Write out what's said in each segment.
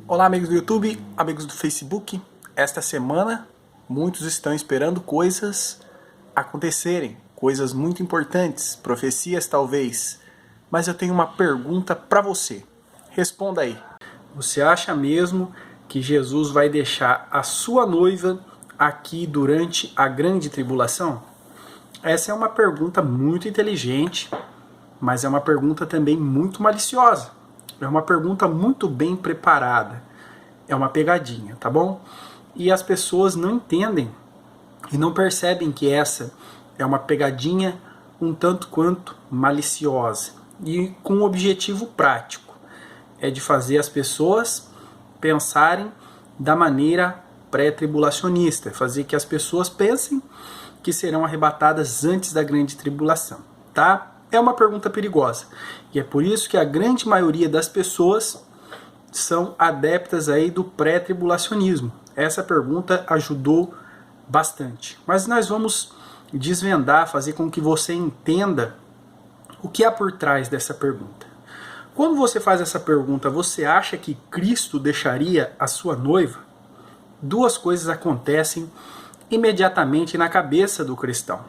Olá, amigos do YouTube, amigos do Facebook. Esta semana, muitos estão esperando coisas acontecerem, coisas muito importantes, profecias talvez. Mas eu tenho uma pergunta para você. Responda aí. Você acha mesmo que Jesus vai deixar a sua noiva aqui durante a grande tribulação? Essa é uma pergunta muito inteligente, mas é uma pergunta também muito maliciosa. É uma pergunta muito bem preparada. É uma pegadinha, tá bom? E as pessoas não entendem e não percebem que essa é uma pegadinha um tanto quanto maliciosa. E com um objetivo prático. É de fazer as pessoas pensarem da maneira pré-tribulacionista. Fazer que as pessoas pensem que serão arrebatadas antes da grande tribulação, tá? É uma pergunta perigosa. E é por isso que a grande maioria das pessoas são adeptas aí do pré-tribulacionismo. Essa pergunta ajudou bastante. Mas nós vamos desvendar, fazer com que você entenda o que há por trás dessa pergunta. Quando você faz essa pergunta, você acha que Cristo deixaria a sua noiva? Duas coisas acontecem imediatamente na cabeça do cristão.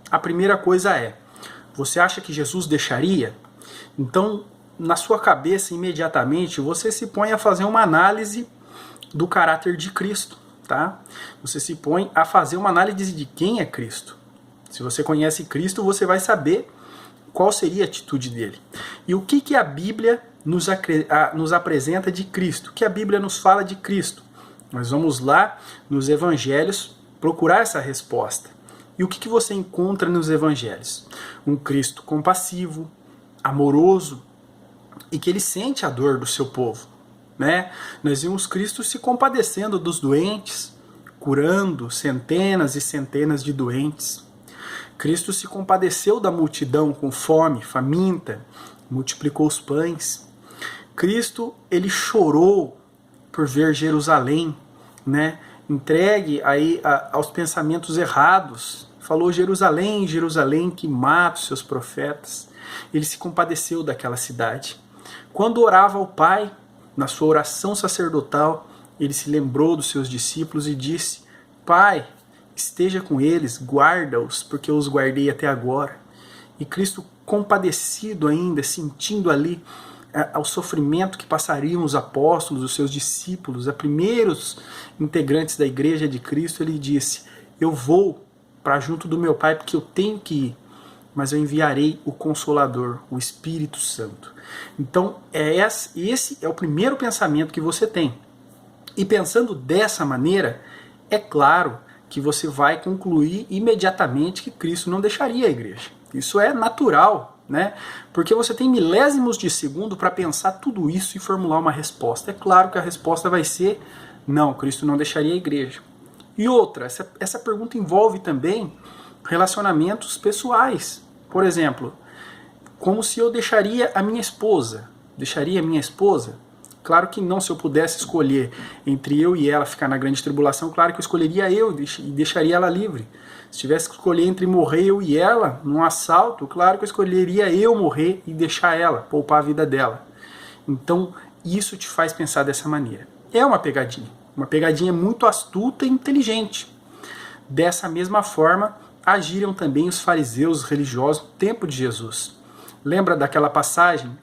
A primeira coisa é: você acha que Jesus deixaria? Então, na sua cabeça, imediatamente, você se põe a fazer uma análise do caráter de Cristo, tá? Você se põe a fazer uma análise de quem é Cristo. Se você conhece Cristo, você vai saber qual seria a atitude dele. E o que a Bíblia nos apresenta de Cristo? O que a Bíblia nos fala de Cristo? Nós vamos lá nos evangelhos procurar essa resposta. E o que você encontra nos evangelhos? Um Cristo compassivo, amoroso, e que ele sente a dor do seu povo, né? Nós vimos Cristo se compadecendo dos doentes, curando centenas e centenas de doentes. Cristo se compadeceu da multidão com fome, faminta, multiplicou os pães. Cristo, ele chorou por ver Jerusalém, né, entregue aí aos pensamentos errados. Falou: Jerusalém, Jerusalém, que mata os seus profetas. Ele se compadeceu daquela cidade. Quando orava ao Pai, na sua oração sacerdotal, ele se lembrou dos seus discípulos e disse: Pai, esteja com eles, guarda-os, porque eu os guardei até agora. E Cristo, compadecido ainda, sentindo ali ao sofrimento que passariam os apóstolos, os seus discípulos, os primeiros integrantes da igreja de Cristo, ele disse: eu vou para junto do meu Pai porque eu tenho que ir, mas eu enviarei o Consolador, o Espírito Santo. Então, esse é o primeiro pensamento que você tem. E pensando dessa maneira, é claro que você vai concluir imediatamente que Cristo não deixaria a igreja. Isso é natural, né? Porque você tem milésimos de segundo para pensar tudo isso e formular uma resposta. É claro que a resposta vai ser: não, Cristo não deixaria a igreja. E outra, essa pergunta envolve também relacionamentos pessoais. Por exemplo, como se eu deixaria a minha esposa? Deixaria a minha esposa? Claro que não. Se eu pudesse escolher entre eu e ela ficar na grande tribulação, claro que eu escolheria eu e deixaria ela livre. Se tivesse que escolher entre morrer eu e ela num assalto, claro que eu escolheria eu morrer e deixar ela, poupar a vida dela. Então, isso te faz pensar dessa maneira. É uma pegadinha muito astuta e inteligente. Dessa mesma forma, agiram também os fariseus religiosos no tempo de Jesus. Lembra daquela passagem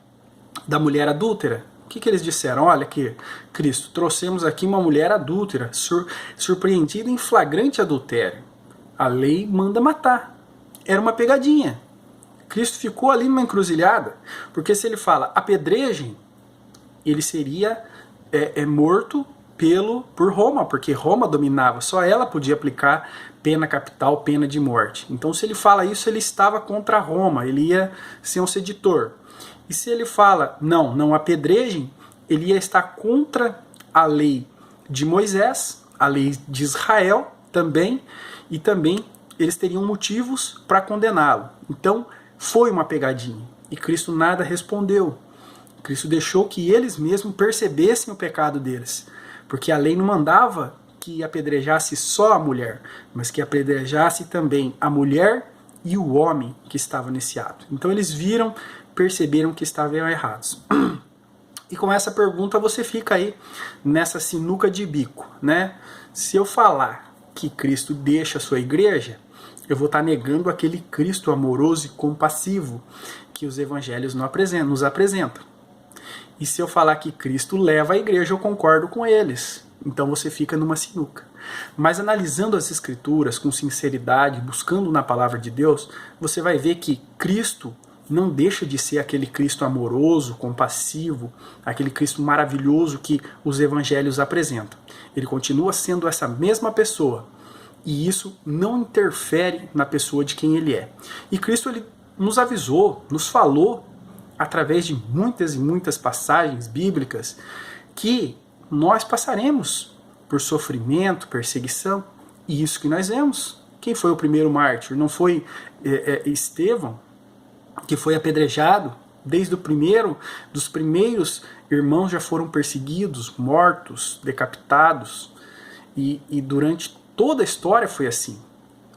da mulher adúltera? O que eles disseram? Olha aqui, Cristo, trouxemos aqui uma mulher adúltera, surpreendida em flagrante adultério. A lei manda matar. Era uma pegadinha. Cristo ficou ali numa encruzilhada, porque se ele fala apedrejem, ele seria morto por Roma, porque Roma dominava, só ela podia aplicar pena capital, pena de morte. Então, se ele fala isso, ele estava contra Roma, ele ia ser um seditor. E se ele fala não apedrejem, ele ia estar contra a lei de Moisés, a lei de Israel também, e também eles teriam motivos para condená-lo. Então, foi uma pegadinha. E Cristo nada respondeu. Cristo deixou que eles mesmos percebessem o pecado deles. Porque a lei não mandava que apedrejasse só a mulher, mas que apedrejasse também a mulher e o homem que estava nesse ato. Então eles viram, perceberam que estavam errados. E com essa pergunta você fica aí nessa sinuca de bico, né? Se eu falar que Cristo deixa a sua igreja, eu vou estar negando aquele Cristo amoroso e compassivo que os evangelhos nos apresentam. E se eu falar que Cristo leva a igreja, eu concordo com eles. Então você fica numa sinuca. Mas analisando as Escrituras com sinceridade, buscando na palavra de Deus, você vai ver que Cristo não deixa de ser aquele Cristo amoroso, compassivo, aquele Cristo maravilhoso que os evangelhos apresentam. Ele continua sendo essa mesma pessoa. E isso não interfere na pessoa de quem ele é. E Cristo ele nos avisou, nos falou, através de muitas e muitas passagens bíblicas, que nós passaremos por sofrimento, perseguição, e isso que nós vemos. Quem foi o primeiro mártir? Não foi Estevão, que foi apedrejado? Desde o primeiro, dos primeiros irmãos já foram perseguidos, mortos, decapitados, e durante toda a história foi assim.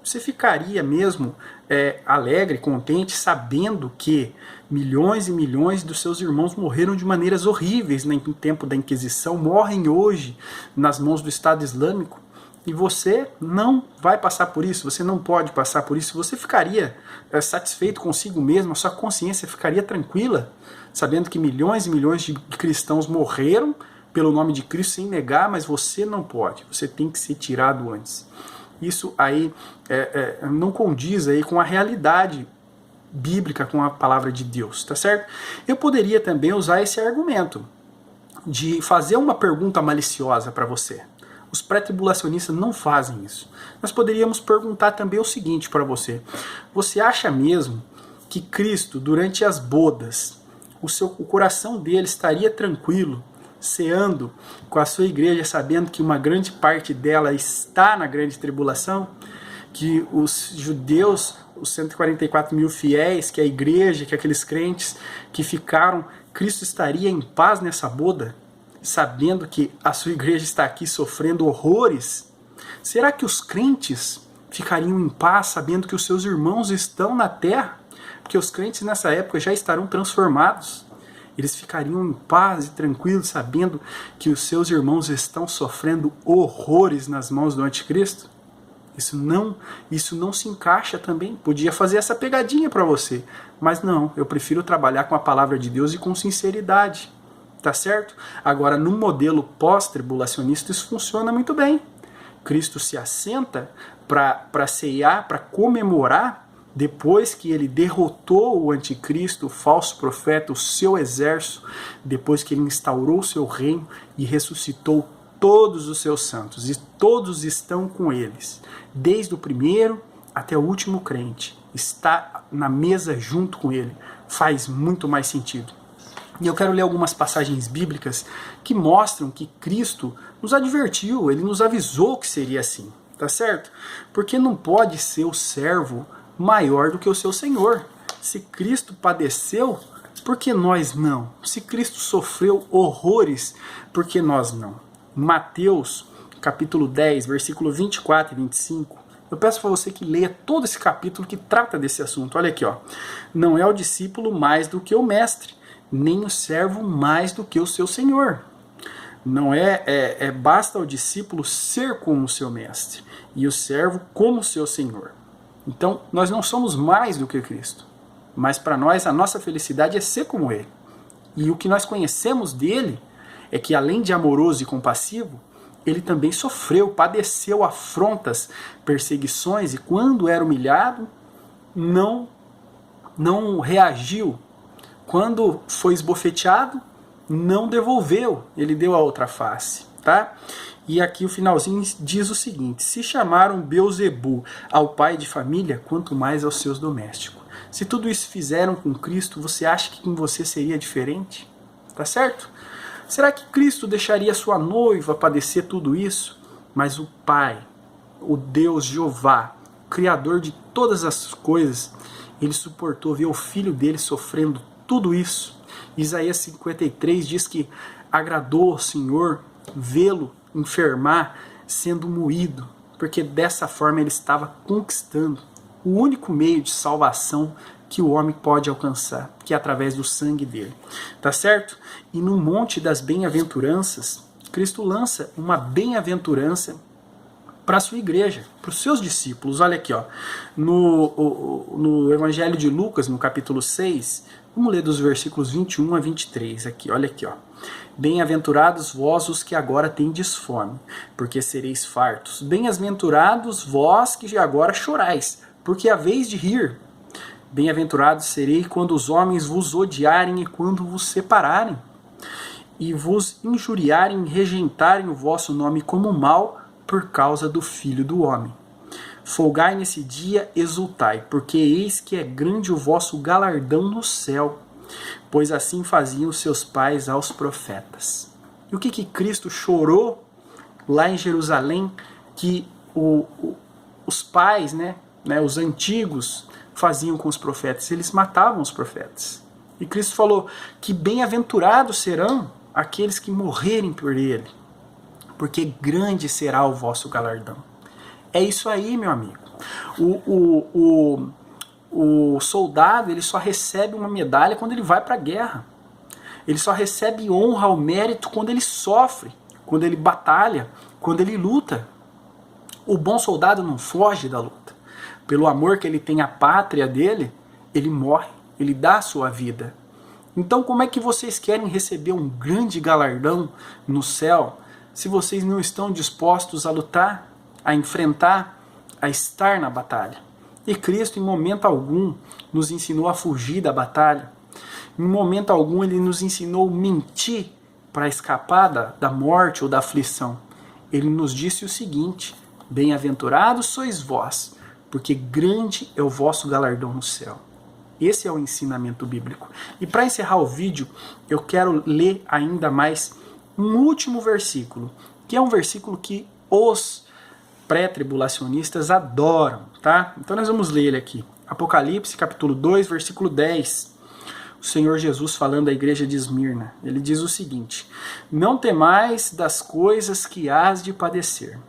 Você ficaria mesmo alegre, contente, sabendo que milhões e milhões dos seus irmãos morreram de maneiras horríveis no tempo da Inquisição, morrem hoje nas mãos do Estado Islâmico, e você não vai passar por isso, você não pode passar por isso. Você ficaria satisfeito consigo mesmo, a sua consciência ficaria tranquila, sabendo que milhões e milhões de cristãos morreram pelo nome de Cristo sem negar, mas você não pode, você tem que ser tirado antes. Isso aí não condiz aí com a realidade bíblica, com a palavra de Deus, tá certo? Eu poderia também usar esse argumento de fazer uma pergunta maliciosa para você. Os pré-tribulacionistas não fazem isso. Nós poderíamos perguntar também o seguinte para você. Você acha mesmo que Cristo, durante as bodas, o coração dele estaria tranquilo, ceando com a sua igreja, sabendo que uma grande parte dela está na grande tribulação? Que os judeus, os 144 mil fiéis, que a igreja, que aqueles crentes que ficaram, Cristo estaria em paz nessa boda, sabendo que a sua igreja está aqui sofrendo horrores? Será que os crentes ficariam em paz sabendo que os seus irmãos estão na terra? Porque os crentes nessa época já estarão transformados. Eles ficariam em paz e tranquilos sabendo que os seus irmãos estão sofrendo horrores nas mãos do anticristo? Isso não se encaixa também. Podia fazer essa pegadinha para você, mas não, eu prefiro trabalhar com a palavra de Deus e com sinceridade. Tá certo? Agora, no modelo pós-tribulacionista, isso funciona muito bem. Cristo se assenta para ceiar, para comemorar, depois que ele derrotou o anticristo, o falso profeta, o seu exército, depois que ele instaurou o seu reino e ressuscitou todos os seus santos, e todos estão com eles, desde o primeiro até o último crente, está na mesa junto com ele. Faz muito mais sentido. E eu quero ler algumas passagens bíblicas que mostram que Cristo nos advertiu, ele nos avisou que seria assim, tá certo? Porque não pode ser o servo maior do que o seu Senhor. Se Cristo padeceu, por que nós não? Se Cristo sofreu horrores, por que nós não? Mateus, capítulo 10, versículo 24 e 25. Eu peço para você que leia todo esse capítulo que trata desse assunto. Olha aqui, ó. Não é o discípulo mais do que o mestre, nem o servo mais do que o seu senhor. Não basta o discípulo ser como o seu mestre e o servo como o seu senhor. Então, nós não somos mais do que Cristo, mas para nós a nossa felicidade é ser como ele. E o que nós conhecemos dele é que, além de amoroso e compassivo, ele também sofreu, padeceu afrontas, perseguições, e quando era humilhado, não reagiu. Quando foi esbofeteado, não devolveu, ele deu a outra face, tá? E aqui o finalzinho diz o seguinte: se chamaram Beelzebu ao pai de família, quanto mais aos seus domésticos. Se tudo isso fizeram com Cristo, você acha que com você seria diferente? Tá certo? Será que Cristo deixaria sua noiva padecer tudo isso? Mas o Pai, o Deus Jeová, Criador de todas as coisas, ele suportou ver o filho dele sofrendo tudo isso. Isaías 53 diz que agradou ao Senhor vê-lo enfermar sendo moído, porque dessa forma ele estava conquistando o único meio de salvação que o homem pode alcançar, que é através do sangue dele. Tá certo? E no Monte das Bem-aventuranças, Cristo lança uma bem-aventurança para a sua igreja, para os seus discípulos. Olha aqui, ó, no Evangelho de Lucas, no capítulo 6, vamos ler dos versículos 21 a 23 aqui, olha aqui, ó. Bem-aventurados vós os que agora tendes fome, porque sereis fartos. Bem-aventurados vós que agora chorais, porque haveis de rir. Bem-aventurados serei quando os homens vos odiarem e quando vos separarem, e vos injuriarem e rejeitarem o vosso nome como mal por causa do Filho do Homem. Folgai nesse dia, exultai, porque eis que é grande o vosso galardão no céu, pois assim faziam seus pais aos profetas. E o que Cristo chorou lá em Jerusalém, que os pais, os antigos, faziam com os profetas? Eles matavam os profetas. E Cristo falou que bem-aventurados serão aqueles que morrerem por ele, porque grande será o vosso galardão. É isso aí, meu amigo. O soldado, ele só recebe uma medalha quando ele vai para a guerra. Ele só recebe honra ao mérito quando ele sofre, quando ele batalha, quando ele luta. O bom soldado não foge da luta. Pelo amor que ele tem à pátria dele, ele morre, ele dá a sua vida. Então como é que vocês querem receber um grande galardão no céu se vocês não estão dispostos a lutar, a enfrentar, a estar na batalha? E Cristo, em momento algum, nos ensinou a fugir da batalha. Em momento algum, ele nos ensinou a mentir para escapar da morte ou da aflição. Ele nos disse o seguinte: bem-aventurados sois vós, porque grande é o vosso galardão no céu. Esse é o ensinamento bíblico. E para encerrar o vídeo, eu quero ler ainda mais um último versículo, que é um versículo que os pré-tribulacionistas adoram, tá? Então nós vamos ler ele aqui. Apocalipse, capítulo 2, versículo 10. O Senhor Jesus falando à igreja de Esmirna. Ele diz o seguinte: não temais das coisas que hás de padecer.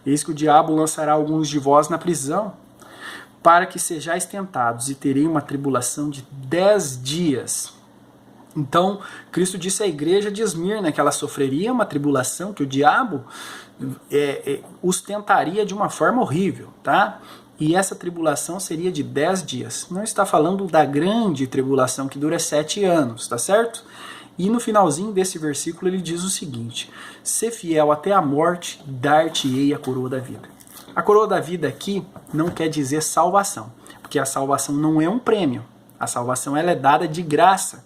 Eis que o diabo lançará alguns de vós na prisão, para que sejais tentados, e terei uma tribulação de 10 dias. Então, Cristo disse à igreja de Esmirna que ela sofreria uma tribulação, que o diabo os tentaria de uma forma horrível, tá? E essa tribulação seria de 10 dias. Não está falando da grande tribulação que dura 7 anos, tá certo? E no finalzinho desse versículo ele diz o seguinte: ser fiel até a morte, dar-te-ei a coroa da vida. A coroa da vida aqui não quer dizer salvação, porque a salvação não é um prêmio. A salvação ela é dada de graça.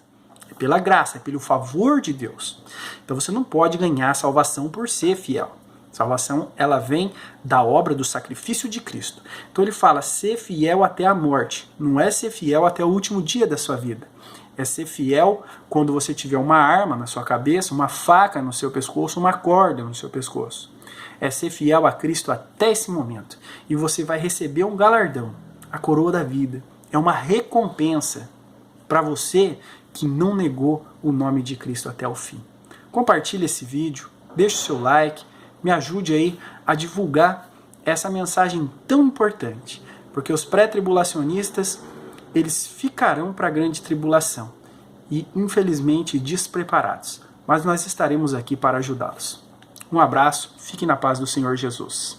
É pela graça, é pelo favor de Deus. Então você não pode ganhar a salvação por ser fiel. Salvação, ela vem da obra do sacrifício de Cristo. Então ele fala, ser fiel até a morte. Não é ser fiel até o último dia da sua vida. É ser fiel quando você tiver uma arma na sua cabeça, uma faca no seu pescoço, uma corda no seu pescoço. É ser fiel a Cristo até esse momento. E você vai receber um galardão, a coroa da vida. É uma recompensa para você que não negou o nome de Cristo até o fim. Compartilhe esse vídeo, deixe o seu like, me ajude aí a divulgar essa mensagem tão importante, porque os pré-tribulacionistas, eles ficarão para a grande tribulação e, infelizmente, despreparados, mas nós estaremos aqui para ajudá-los. Um abraço, fique na paz do Senhor Jesus.